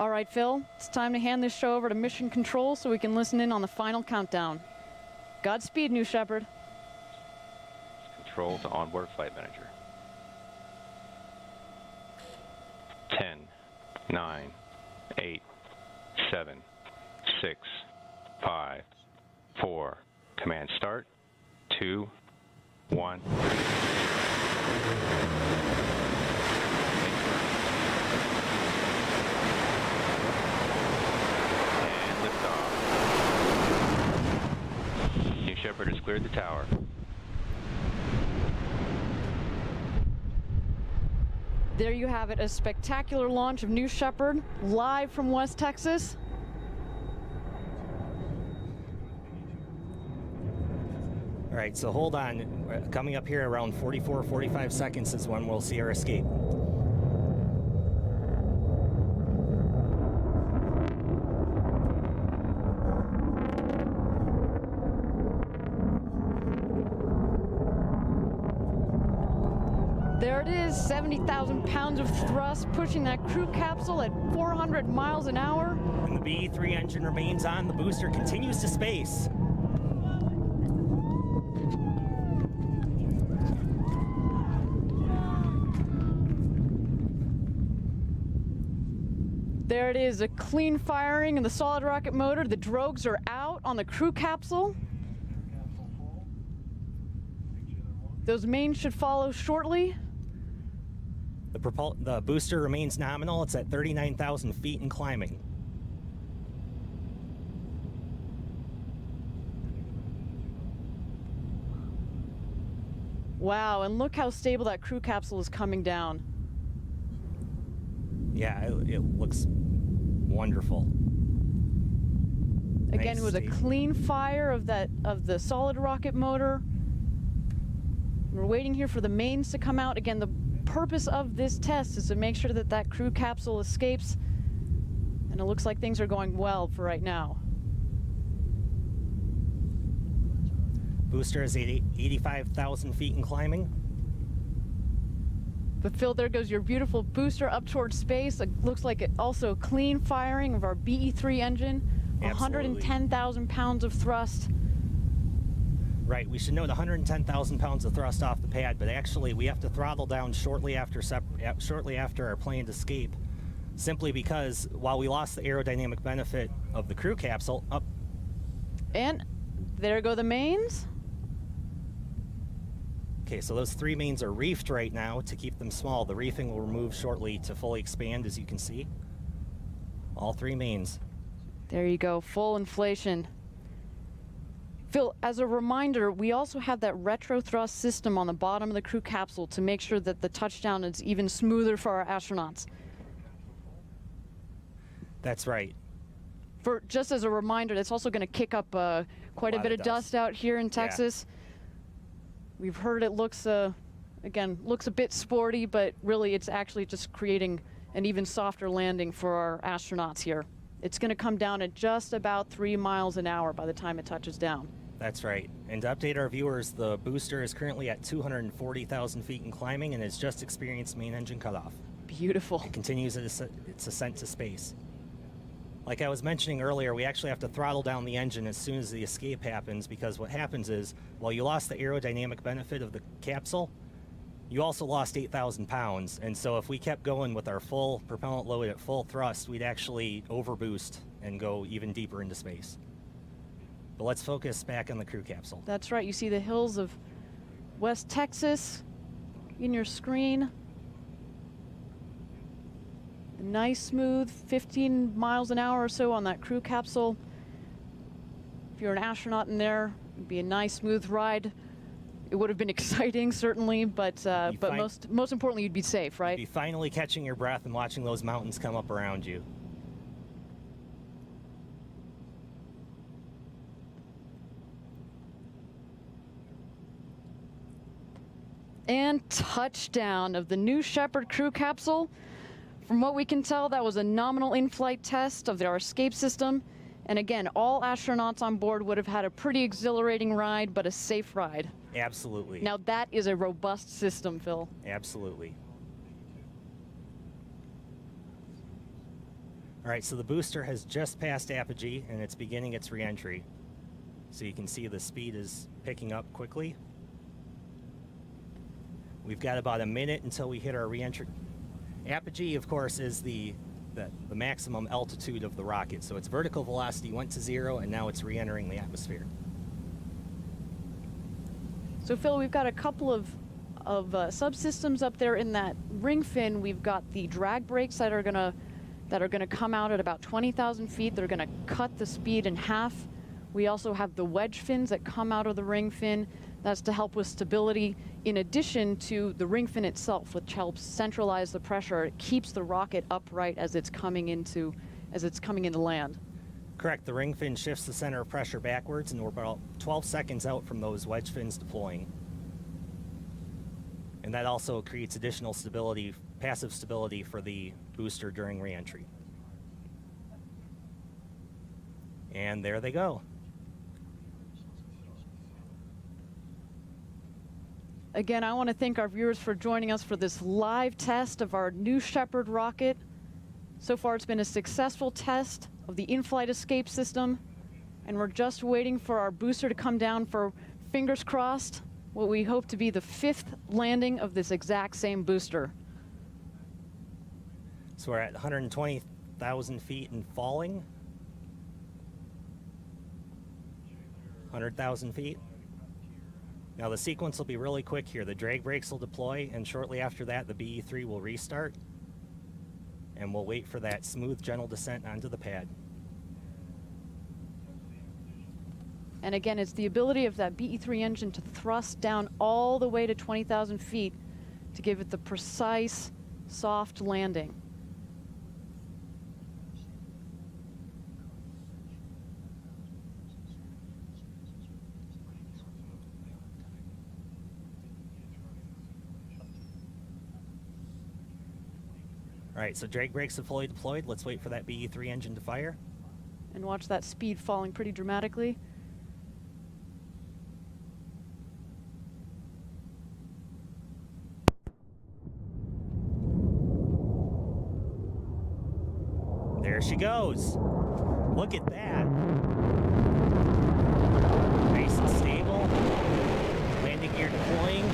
All right, Phil, it's time to hand this show over to Mission Control so we can listen in on the final countdown. Godspeed, New Shepard. Control to onboard flight manager. 10, 9, 8, 7, 6, 5, 4. Command start. 2, 1. New Shepard has cleared the tower. There you have it, a spectacular launch of New Shepard, live from West Texas. All right, so hold on. Coming up here around 44, 45 seconds is when we'll see our escape. There it is, 70,000 pounds of thrust pushing that crew capsule at 400 miles an hour. And the BE-3 engine remains on. The booster continues to space. There it is, a clean firing in the solid rocket motor. The drogues are out on the crew capsule. Those mains should follow shortly. The booster remains nominal. It's at 39,000 feet and climbing. Wow, and look how stable that crew capsule is coming down. Yeah, it looks wonderful. Again, Nice it was a steep. clean fire of the solid rocket motor. We're waiting here for the mains to come out. Again, the purpose of this test is to make sure that that crew capsule escapes, and it looks like things are going well for right now. Booster is 85,000 feet and climbing. But Phil, there goes your beautiful booster up towards space. It looks like it also clean firing of our BE-3 engine. Absolutely. 110,000 pounds of thrust. Right, we should note 110,000 pounds of thrust off the pad, but actually we have to throttle down shortly after our plane's escape, simply because while we lost the aerodynamic benefit of the crew capsule, And there go the mains. Okay, so those 3 mains are reefed right now to keep them small. The reefing will remove shortly to fully expand, as you can see. All 3 mains. There you go, full inflation. Phil, as a reminder, we also have that retro thrust system on the bottom of the crew capsule to make sure that the touchdown is even smoother for our astronauts. That's right. Just as a reminder, that's also going to kick up quite a bit of dust out here in Texas. Yeah. We've heard it looks, again, looks a bit sporty, but really it's actually just creating an even softer landing for our astronauts here. It's going to come down at just about 3 miles an hour by the time it touches down. That's right. And to update our viewers, the booster is currently at 240,000 feet and climbing and has just experienced main engine cutoff. Beautiful. It continues its ascent to space. Like I was mentioning earlier, we actually have to throttle down the engine as soon as the escape happens, because what happens is, while you lost the aerodynamic benefit of the capsule, you also lost 8,000 pounds. And so if we kept going with our full propellant load at full thrust, we'd actually overboost and go even deeper into space. But let's focus back on the crew capsule. That's right. You see the hills of West Texas in your screen. A nice, smooth 15 miles an hour or so on that crew capsule. If you're an astronaut in there, it'd be a nice, smooth ride. It would have been exciting, certainly, but most importantly, you'd be safe, right? You'd be finally catching your breath and watching those mountains come up around you. And touchdown of the New Shepard crew capsule. From what we can tell, that was a nominal in-flight test of our escape system. And again, all astronauts on board would have had a pretty exhilarating ride, but a safe ride. Absolutely. Now that is a robust system, Phil. Absolutely. All right, so the booster has just passed apogee and it's beginning its reentry. So you can see the speed is picking up quickly. We've got about a minute until we hit our reentry. Apogee, of course, is the maximum altitude of the rocket. So its vertical velocity went to 0 and now it's reentering the atmosphere. So Phil, we've got a couple of subsystems up there in that ring fin. We've got the drag brakes that are gonna come out at about 20,000 feet. They're gonna cut the speed in half. We also have the wedge fins that come out of the ring fin. That's to help with stability, in addition to the ring fin itself, which helps centralize the pressure. It keeps the rocket upright as it's coming into land. Correct. The ring fin shifts the center of pressure backwards, and we're about 12 seconds out from those wedge fins deploying. And that also creates additional stability, passive stability for the booster during reentry. And there they go. Again, I want to thank our viewers for joining us for this live test of our New Shepard rocket. So far, it's been a successful test of the in-flight escape system, and we're just waiting for our booster to come down for, fingers crossed, what we hope to be the 5th landing of this exact same booster. So we're at 120,000 feet and falling. 100,000 feet. Now the sequence will be really quick here. The drag brakes will deploy, and shortly after that the BE-3 will restart. And we'll wait for that smooth, gentle descent onto the pad. And again, it's the ability of that BE-3 engine to thrust down all the way to 20,000 feet to give it the precise, soft landing. All right, so drag brakes are fully deployed. Let's wait for that BE-3 engine to fire. And watch that speed falling pretty dramatically. There she goes. Look at that. Nice and stable. Landing gear deploying.